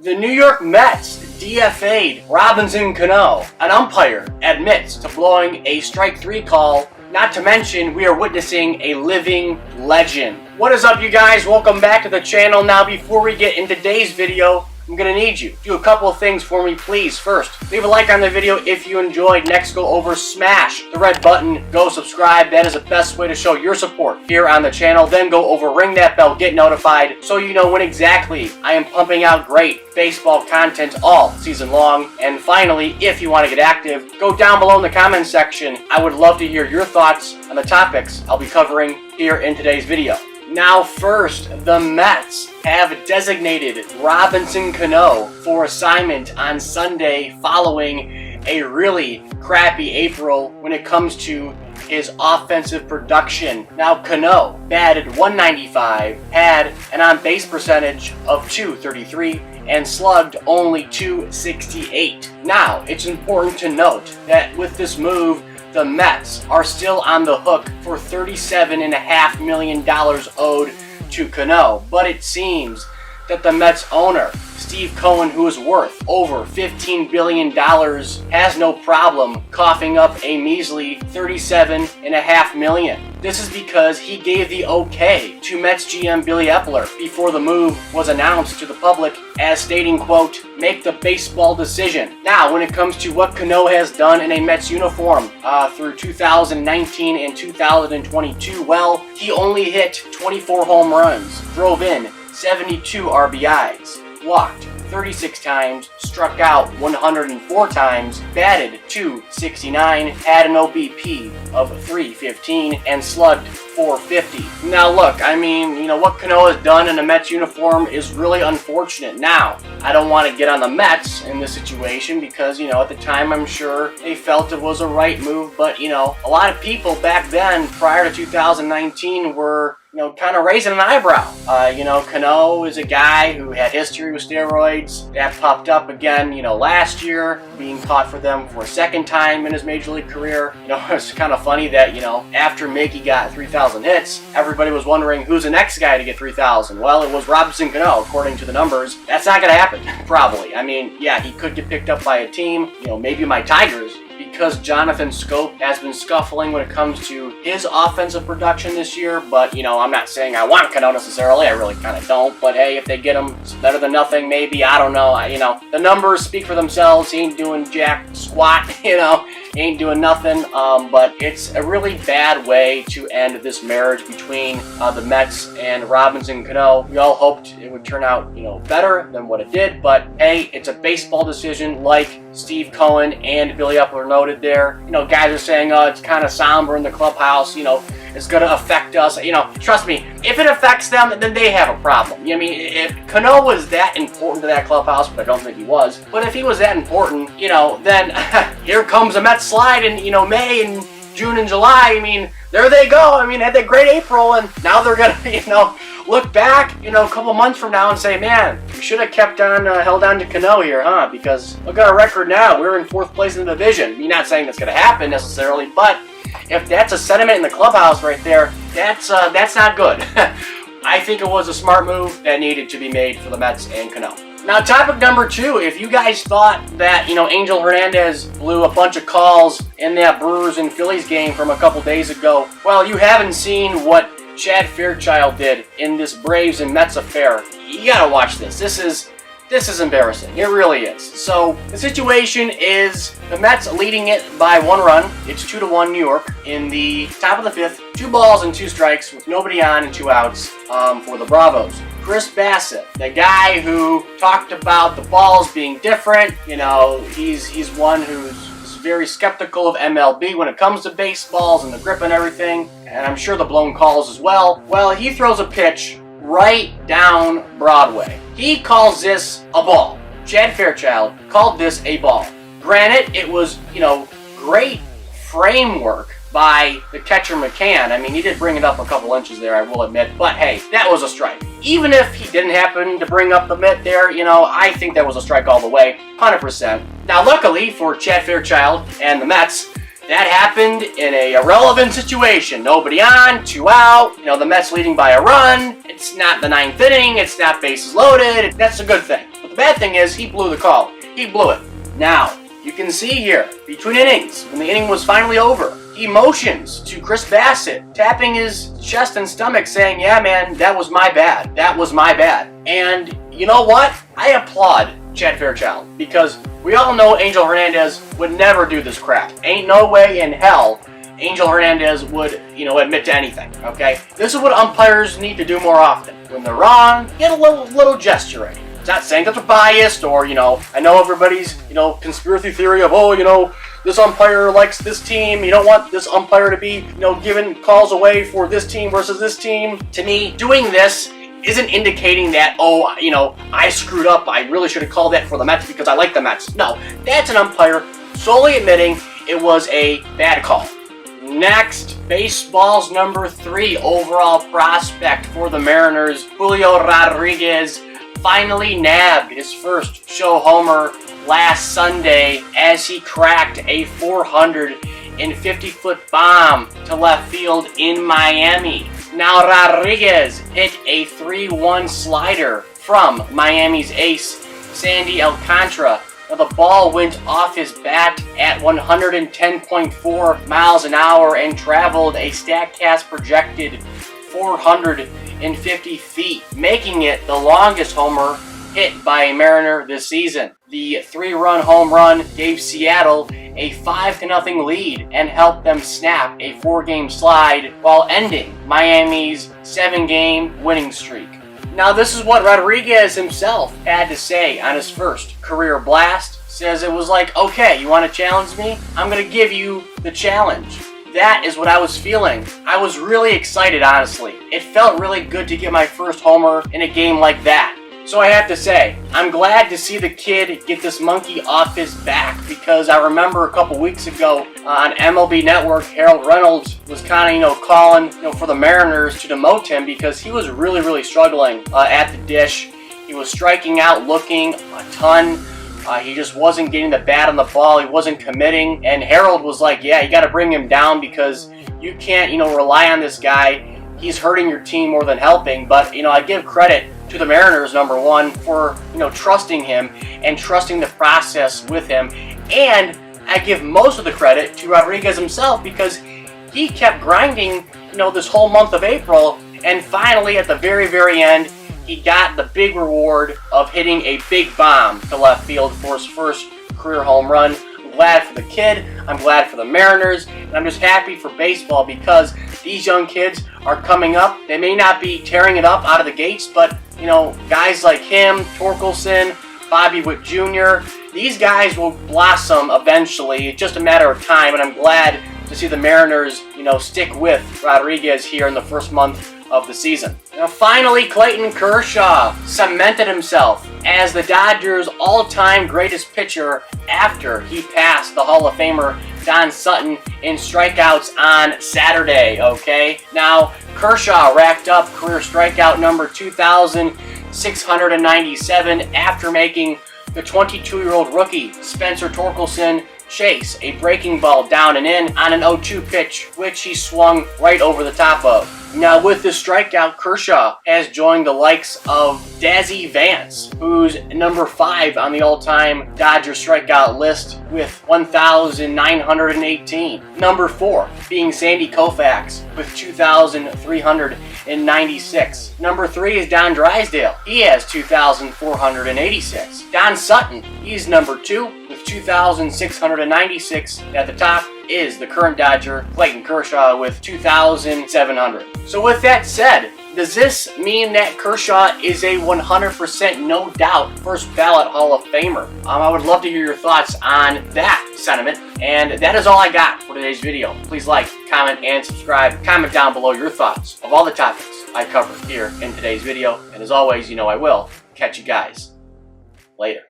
The New York Mets DFA'd Robinson Cano. An umpire admits to blowing a strike-3 call. Not to mention, we are witnessing a living legend. What is up, you guys? Welcome back to the channel. Now, before we get into today's video, I'm gonna need you to do a couple of things for me, please. First, leave a like on the video if you enjoyed. Next, go over, smash the red button, go subscribe. That is the best way to show your support here on the channel. Then go over, ring that bell, get notified, so you know when exactly I am pumping out great baseball content all season long. And finally, if you want to get active, go down below in the comments section. I would love to hear your thoughts on the topics I'll be covering here in today's video. Now first, the Mets have designated Robinson Cano for assignment on Sunday following a really crappy April when it comes to his offensive production. Now Cano batted .195, had an on-base percentage of .233, and slugged only .268. Now, it's important to note that with this move, the Mets are still on the hook for $37.5 million owed to Cano, but it seems that the Mets owner, Steve Cohen, who is worth over $15 billion, has no problem coughing up a measly $37.5 million. This is because he gave the okay to Mets GM Billy Epler before the move was announced to the public as stating, quote, "Make the baseball decision." Now, when it comes to what Cano has done in a Mets uniform through 2019 and 2022, well, he only hit 24 home runs, drove in 72 RBIs, walked 36 times, struck out 104 times, batted .269, had an OBP of .315, and slugged .450. Now look, I mean, what Cano has done in a Mets uniform is really unfortunate. Now, I don't want to get on the Mets in this situation because, at the time I'm sure they felt it was a right move, but, a lot of people back then, prior to 2019, were kind of raising an eyebrow. Cano is a guy who had history with steroids. That popped up again, last year, being caught for them for a second time in his major league career. It's kind of funny that, after Mickey got 3,000 hits, everybody was wondering who's the next guy to get 3,000. Well, it was Robinson Cano, according to the numbers. That's not going to happen, probably. I mean, yeah, he could get picked up by a team, maybe my Tigers, because Jonathan Scope has been scuffling when it comes to his offensive production this year. But, I'm not saying I want Cano necessarily. I really kind of don't. But, hey, if they get him, it's better than nothing, maybe. I don't know. The numbers speak for themselves. He ain't doing jack squat, he ain't doing nothing. But it's a really bad way to end this marriage between the Mets and Robinson Cano. We all hoped it would turn out, better than what it did. But, hey, it's a baseball decision like Steve Cohen and Billy Epler noted there. Guys are saying, oh, it's kind of somber in the clubhouse, it's going to affect us. Trust me, if it affects them, then they have a problem. I mean, if Cano was that important to that clubhouse, but I don't think he was, but if he was that important, then here comes a Mets slide in, May and June and July. I mean, there they go. I mean, had that great April, and now they're going to, look back, a couple months from now and say, man, we should have kept on, held on to Cano here, huh? Because look at our record now. We're in 4th place in the division. I'm not saying that's going to happen necessarily, but if that's a sentiment in the clubhouse right there, that's not good. I think it was a smart move that needed to be made for the Mets and Cano. Now, topic number 2, if you guys thought that, Angel Hernandez blew a bunch of calls in that Brewers and Phillies game from a couple days ago, well, you haven't seen what Chad Fairchild did in this Braves and Mets affair. You gotta watch this. This is embarrassing. It really is. So the situation is the Mets leading it by 1 run. It's 2-1 New York in the top of the 5th. 2 balls and 2 strikes with nobody on and 2 outs for the Bravos. Chris Bassett, the guy who talked about the balls being different. He's one who's very skeptical of MLB when it comes to baseballs and the grip and everything, and I'm sure the blown calls as well. Well, he throws a pitch right down Broadway. He calls this a ball. Chad Fairchild called this a ball. Granted, it was, great framework by the catcher McCann. I mean, he did bring it up a couple inches there, I will admit, but hey, that was a strike. Even if he didn't happen to bring up the mitt there, I think that was a strike all the way, 100%. Now, luckily for Chad Fairchild and the Mets, that happened in a irrelevant situation. Nobody on, 2 out, the Mets leading by a run. It's not the 9th inning, it's not bases loaded. That's a good thing. But The bad thing is he blew the call. He blew it. Now, you can see here, between innings, when the inning was finally over, he motions to Chris Bassett, tapping his chest and stomach saying, yeah man, that was my bad. That was my bad. And you know what? I applaud Chad Fairchild, because we all know Angel Hernandez would never do this crap. Ain't no way in hell Angel Hernandez would, admit to anything, okay? This is what umpires need to do more often. When they're wrong, get a little gesture in. It's not saying that they're biased or, I know everybody's, conspiracy theory of, this umpire likes this team. You don't want this umpire to be, giving calls away for this team versus this team. To me, doing this isn't indicating that, I screwed up. I really should have called that for the Mets because I like the Mets. No, that's an umpire solely admitting it was a bad call. Next, baseball's number 3 overall prospect for the Mariners, Julio Rodriguez, finally nabbed his first show homer last Sunday as he cracked a 450-foot bomb to left field in Miami. Now Rodriguez hit a 3-1 slider from Miami's ace, Sandy Alcantara. Now the ball went off his bat at 110.4 miles an hour and traveled a StatCast projected 450 feet, making it the longest homer hit by a Mariner this season. The 3-run home run gave Seattle a 5-0 lead and helped them snap a 4-game slide while ending Miami's 7-game winning streak. Now this is what Rodriguez himself had to say on his first career blast. Says it was like, okay, you want to challenge me? I'm going to give you the challenge. That is what I was feeling. I was really excited, honestly. It felt really good to get my first homer in a game like that. So I have to say, I'm glad to see the kid get this monkey off his back, because I remember a couple weeks ago on MLB Network, Harold Reynolds was kind of, calling, for the Mariners to demote him because he was really struggling at the dish. He was striking out, looking a ton. He just wasn't getting the bat on the ball. He wasn't committing. And Harold was like, yeah, you got to bring him down because you can't, rely on this guy. He's hurting your team more than helping. But, I give credit to the Mariners, number one, for, trusting him and trusting the process with him. And I give most of the credit to Rodriguez himself because he kept grinding, this whole month of April. And finally, at the very end, he got the big reward of hitting a big bomb to left field for his first career home run. I'm glad for the kid. I'm glad for the Mariners. And I'm just happy for baseball because these young kids are coming up. They may not be tearing it up out of the gates, but, guys like him, Torkelson, Bobby Witt Jr., these guys will blossom eventually. It's just a matter of time, and I'm glad to see the Mariners, stick with Rodriguez here in the first month of the season. Now finally, Clayton Kershaw cemented himself as the Dodgers' all-time greatest pitcher after he passed the Hall of Famer Don Sutton in strikeouts on Saturday, okay? Now, Kershaw racked up career strikeout number 2,697 after making the 22-year-old rookie Spencer Torkelson chase a breaking ball down and in on an 0-2 pitch, which he swung right over the top of. Now, with this strikeout, Kershaw has joined the likes of Dazzy Vance, who's number 5 on the all-time Dodger strikeout list with 1,918. Number 4 being Sandy Koufax with 2,396. Number 3 is Don Drysdale. He has 2,486. Don Sutton, he's number 2 with 2,696. At the top is the current Dodger, Clayton Kershaw, with 2,700. So with that said, does this mean that Kershaw is a 100% no doubt first ballot Hall of Famer? I would love to hear your thoughts on that sentiment. And that is all I got for today's video. Please like, comment, and subscribe. Comment down below your thoughts of all the topics I covered here in today's video. And as always, I will catch you guys later.